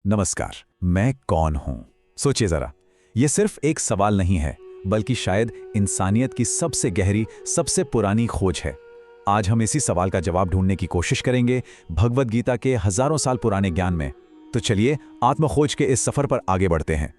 नमस्कार। मैं कौन हूं? सोचिए जरा, ये सिर्फ एक सवाल नहीं है, बल्कि शायद इंसानियत की सबसे गहरी, सबसे पुरानी खोज है। आज हम इसी सवाल का जवाब ढूंढने की कोशिश करेंगे भगवद गीता के हजारों साल पुराने ज्ञान में। तो चलिए आत्मखोज के इस सफर पर आगे बढ़ते हैं।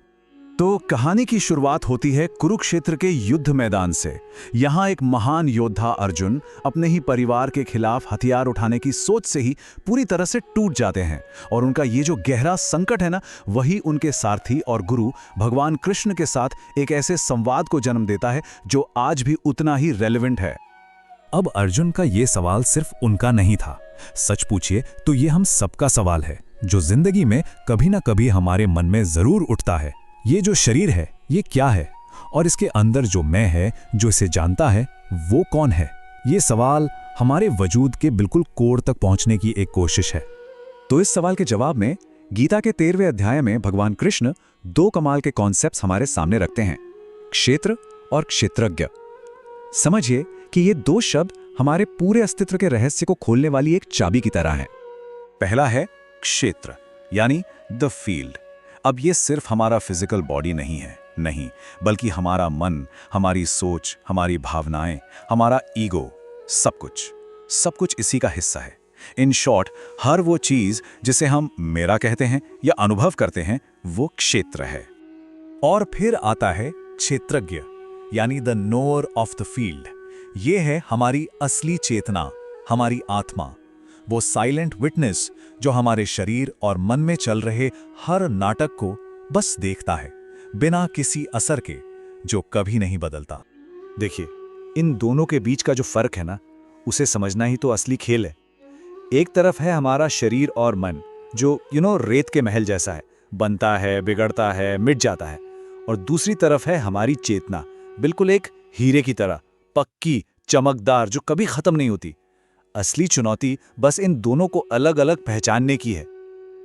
तो कहानी की शुरुआत होती है कुरुक्षेत्र के युद्ध मैदान से। यहाँ एक महान योद्धा अर्जुन अपने ही परिवार के खिलाफ हथियार उठाने की सोच से ही पूरी तरह से टूट जाते हैं, और उनका ये जो गहरा संकट है ना, वही उनके सारथी और गुरु भगवान कृष्ण के साथ एक ऐसे संवाद को जन्म देता है जो आज भी उतना ही रेलेवेंट है। अब अर्जुन का ये सवाल सिर्फ उनका नहीं था। सच पूछिए तो ये हम सबका सवाल है, जो जिंदगी में कभी ना कभी हमारे मन में जरूर उठता है। ये जो शरीर है, ये क्या है? और इसके अंदर जो मैं है, जो इसे जानता है, वो कौन है? ये सवाल हमारे वजूद के बिल्कुल कोर तक पहुंचने की एक कोशिश है। तो इस सवाल के जवाब में गीता के 13वें अध्याय में भगवान कृष्ण दो कमाल के कॉन्सेप्ट्स हमारे सामने रखते हैं, क्षेत्र और क्षेत्रज्ञ। समझिए कि ये दो शब्द हमारे पूरे अस्तित्व के रहस्य को खोलने वाली एक चाबी की तरह हैं। पहला है क्षेत्र, यानी द फील्ड। अब ये सिर्फ हमारा फिजिकल बॉडी नहीं है, नहीं, बल्कि हमारा मन, हमारी सोच, हमारी भावनाएं, हमारा ईगो, सब कुछ इसी का हिस्सा है। इन शॉर्ट, हर वो चीज जिसे हम मेरा कहते हैं या अनुभव करते हैं, वो क्षेत्र है। और फिर आता है क्षेत्रज्ञ, यानी the knower of the field. ये है हमारी असली चेतना, हमारी आत्मा, वो साइलेंट विटनेस जो हमारे शरीर और मन में चल रहे हर नाटक को बस देखता है, बिना किसी असर के, जो कभी नहीं बदलता। देखिए, इन दोनों के बीच का जो फर्क है ना, उसे समझना ही तो असली खेल है। एक तरफ है हमारा शरीर और मन, जो रेत के महल जैसा है, बनता है, बिगड़ता है, मिट जाता है। और दूसरी तरफ है हमारी चेतना, बिल्कुल एक हीरे की तरह, पक्की, चमकदार, जो कभी खत्म नहीं होती। असली चुनौती बस इन दोनों को अलग अलग पहचानने की है।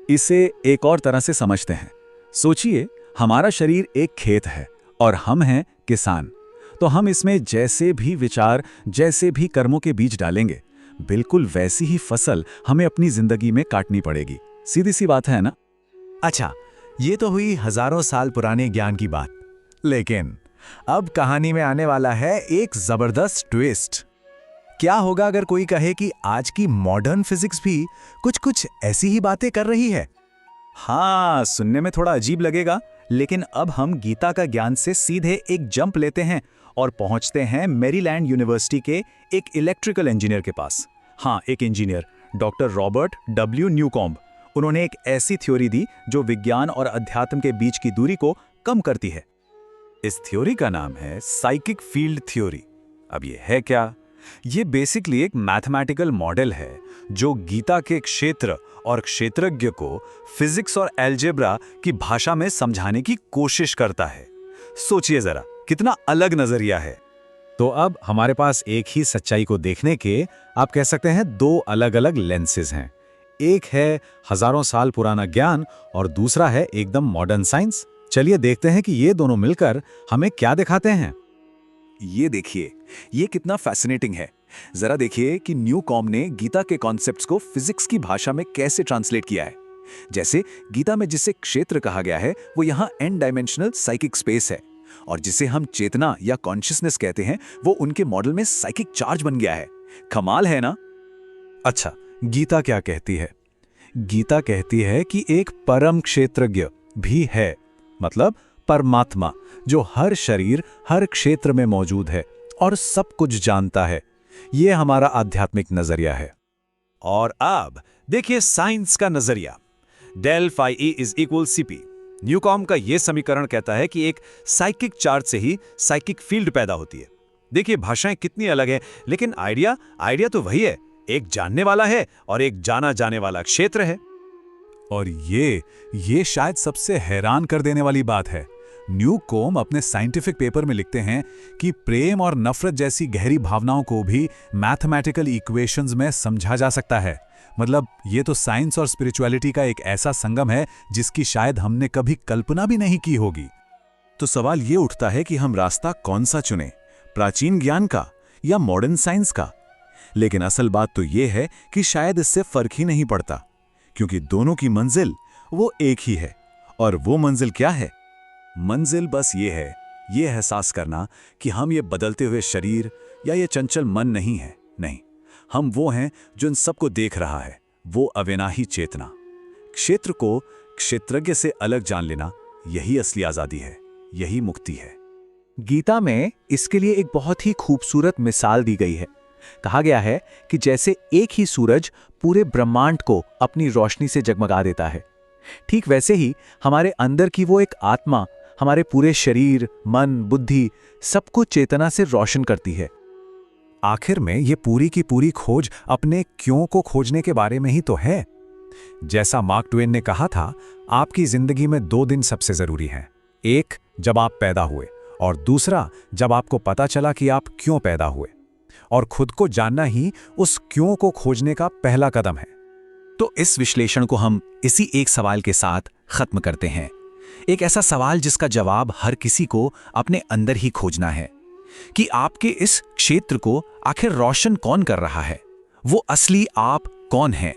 इसे एक और तरह से समझते हैं। सोचिए, हमारा शरीर एक खेत है और हम हैं किसान। तो हम इसमें जैसे भी विचार, जैसे भी कर्मों के बीज डालेंगे, बिल्कुल वैसी ही फसल हमें अपनी जिंदगी में काटनी पड़ेगी। सीधी सी बात है ना? अच्छा, ये तो हुई हजारों साल पुराने ज्ञान की बात। लेकिन अब कहानी में आने वाला है एक जबरदस्त ट्विस्ट। क्या होगा अगर कोई कहे कि आज की मॉडर्न फिजिक्स भी कुछ ऐसी ही बातें कर रही है? हाँ, सुनने में थोड़ा अजीब लगेगा, लेकिन अब हम गीता का ज्ञान से सीधे एक जंप लेते हैं और पहुंचते हैं मैरीलैंड यूनिवर्सिटी के एक इलेक्ट्रिकल इंजीनियर के पास। हाँ, एक engineer, doctor Robert W Newcomb. उन्होंने एक ऐसी थ्योरी दी जो विज्ञान और अध्यात्म के बीच की दूरी को कम करती है। इस थ्योरी का नाम है साइकिक फील्ड थ्योरी। अब ये है क्या? ये बेसिकली एक मैथमेटिकल मॉडल है जो गीता के क्षेत्र और क्षेत्रज्ञ को फिजिक्स और अलजेब्रा की भाषा में समझाने की कोशिश करता है। सोचिए जरा, कितना अलग नजरिया है। तो अब हमारे पास एक ही सच्चाई को देखने के, आप कह सकते हैं, दो अलग अलग लेंसेज हैं। एक है हजारों साल पुराना ज्ञान और दूसरा है एकदम मॉडर्न साइंस। चलिए देखते हैं कि ये दोनों मिलकर हमें क्या दिखाते हैं। ये देखिए, ये कितना फैसिनेटिंग है। जरा देखिए कि न्यूकॉम्ब ने गीता के कॉन्सेप्ट्स को फिजिक्स की भाषा में कैसे ट्रांसलेट किया है। जैसे गीता में जिसे क्षेत्र कहा गया है, वो यहाँ एन डायमेंशनल साइकिक स्पेस है, और जिसे हम चेतना या कॉन्शियसनेस कहते हैं, वो उनके मॉडल में साइकिक चार्ज बन गया है। कमाल है ना? अच्छा, गीता क्या कहती है? गीता कहती है कि एक परम क्षेत्रज्ञ भी है, मतलब परमात्मा, जो हर शरीर, हर क्षेत्र में मौजूद है और सब कुछ जानता है। यह हमारा आध्यात्मिक नजरिया है। और अब देखिए साइंस का नजरिया। Del phi E is equal CP. Newcomb का यह समीकरण कहता है कि एक साइकिक चार्ज से ही साइकिक फील्ड पैदा होती है। देखिए, भाषाएं कितनी अलग हैं, लेकिन आइडिया तो वही है। एक जानने वाला है और एक जाना जाने वाला क्षेत्र है। और ये शायद सबसे हैरान कर देने वाली बात है। न्यूकॉम्ब अपने साइंटिफिक पेपर में लिखते हैं कि प्रेम और नफरत जैसी गहरी भावनाओं को भी मैथमेटिकल इक्वेशंस में समझा जा सकता है। मतलब ये तो साइंस और स्पिरिचुअलिटी का एक ऐसा संगम है जिसकी शायद हमने कभी कल्पना भी नहीं की होगी। तो सवाल ये उठता है कि हम रास्ता कौन सा चुनें, प्राचीन ज्ञान का या मॉडर्न साइंस का? लेकिन असल बात तो ये है कि शायद इससे फर्क ही नहीं पड़ता, क्योंकि दोनों की मंजिल वो एक ही है। और वो मंजिल क्या है? मंजिल बस ये है, ये एहसास करना कि हम ये बदलते हुए शरीर या ये चंचल मन नहीं है। नहीं, हम वो हैं जो इन सबको देख रहा है, वो अविनाही चेतना। क्षेत्र को क्षेत्रज्ञ से अलग जान लेना, यही असली आजादी है, यही मुक्ति है। गीता में इसके लिए एक बहुत ही खूबसूरत मिसाल दी गई है। कहा गया है कि जैसे एक ही सूरज पूरे ब्रह्मांड को अपनी रोशनी से जगमगा देता है, ठीक वैसे ही हमारे अंदर की वो एक आत्मा हमारे पूरे शरीर, मन, बुद्धि सबको चेतना से रोशन करती है। आखिर में ये पूरी की पूरी खोज अपने क्यों को खोजने के बारे में ही तो है। जैसा मार्क ट्वेन ने कहा था, आपकी जिंदगी में 2 दिन सबसे जरूरी हैं। एक जब आप पैदा हुए, और दूसरा जब आपको पता चला कि आप क्यों पैदा हुए। और खुद को जानना ही उस क्यों को खोजने का पहला कदम है। तो इस विश्लेषण को हम इसी एक सवाल के साथ खत्म करते हैं। एक ऐसा सवाल जिसका जवाब हर किसी को अपने अंदर ही खोजना है कि आपके इस क्षेत्र को आखिर रोशन कौन कर रहा है? वो असली आप कौन है?